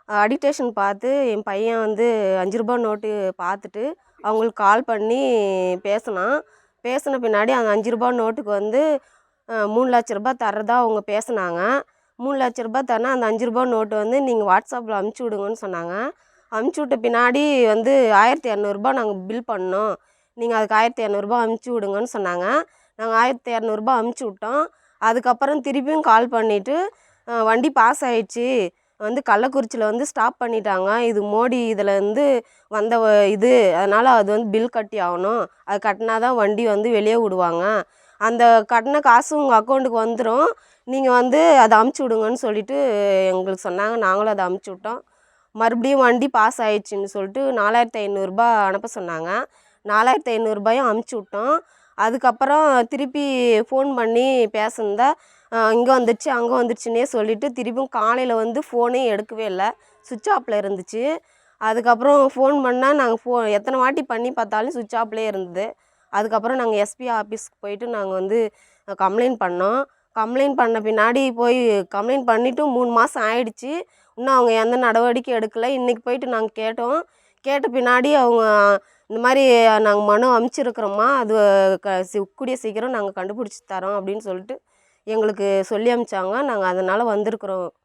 Addiction பார்த்து என் பையன் வந்து ரூ. 5 நோட்டு பார்த்துட்டு அவங்களுக்கு கால் பண்ணி பேசினான். பேசின பின்னாடி அந்த ரூ. 5 நோட்டுக்கு வந்து 3,00,000 தர்றதா அவங்க பேசினாங்க. 3,00,000 தரேன்னா அந்த ரூ. 5 நோட்டு வந்து நீங்கள் வாட்ஸ்அப்பில் அமுச்சு விடுங்கன்னு சொன்னாங்க. அமுச்சு விட்ட பின்னாடி வந்து ரூ. 1,200 நாங்கள் பில் பண்ணோம். நீங்கள் அதுக்கு ரூ. 1,200 அமுச்சு விடுங்கன்னு சொன்னாங்க. நாங்கள் ரூ. 1,200 அமுச்சு விட்டோம். அதுக்கப்புறம் திருப்பியும் கால் பண்ணிவிட்டு வண்டி பாஸ் ஆகிடுச்சி, வந்து கள்ளக்குறிச்சியில் வந்து ஸ்டாப் பண்ணிட்டாங்க, இது மோடி இதில் வந்து வந்த இது, அதனால் அது வந்து பில் கட்டி ஆகணும், அது கட்டினா தான் வண்டி வந்து வெளியே விடுவாங்க, அந்த கட்டின காசு உங்கள் அக்கௌண்ட்டுக்கு வந்துடும், நீங்கள் வந்து அதை அமுச்சு விடுங்கன்னு சொல்லிவிட்டு எங்களுக்கு சொன்னாங்க. நாங்களும் அதை அமுச்சு விட்டோம். மறுபடியும் வண்டி பாஸ் ஆகிடுச்சின்னு சொல்லிட்டு ரூ. 4,500 அனுப்ப சொன்னாங்க. ரூ. 4,500 அமுச்சு விட்டோம். அதுக்கப்புறம் திருப்பி ஃபோன் பண்ணி பேசுனதா இங்கே வந்துடுச்சு அங்கே வந்துடுச்சுன்னே சொல்லிவிட்டு திருப்பியும் காலையில் வந்து ஃபோனே எடுக்கவே இல்லை, சுவிட்ச் ஆஃபில் இருந்துச்சு. அதுக்கப்புறம் ஃபோன் பண்ணால் நாங்கள் எத்தனை வாட்டி பண்ணி பார்த்தாலும் சுவிட்ச் ஆஃப்லேயே இருந்தது. அதுக்கப்புறம் நாங்கள் எஸ்பி ஆஃபீஸ்க்கு போயிட்டு நாங்கள் வந்து கம்ப்ளைண்ட் பண்ணோம். கம்ப்ளைண்ட் பண்ண பின்னாடி போய் கம்ப்ளைண்ட் பண்ணிவிட்டு 3 மாதம் ஆயிடுச்சு. இன்னும் அவங்க எந்த நடவடிக்கையும் எடுக்கலை. இன்றைக்கி போயிட்டு நாங்கள் கேட்டோம். கேட்ட பின்னாடி அவங்க இந்த மாதிரி நாங்கள் மனு அமுச்சிருக்கிறோம்மா, அது கூடிய சீக்கிரம் நாங்கள் கண்டுபிடிச்சி தரோம் அப்படின்னு சொல்லிட்டு எங்களுக்கு சொல்லி அனுப்பிச்சாங்க. நாங்கள் அதனால் வந்திருக்குறோம்.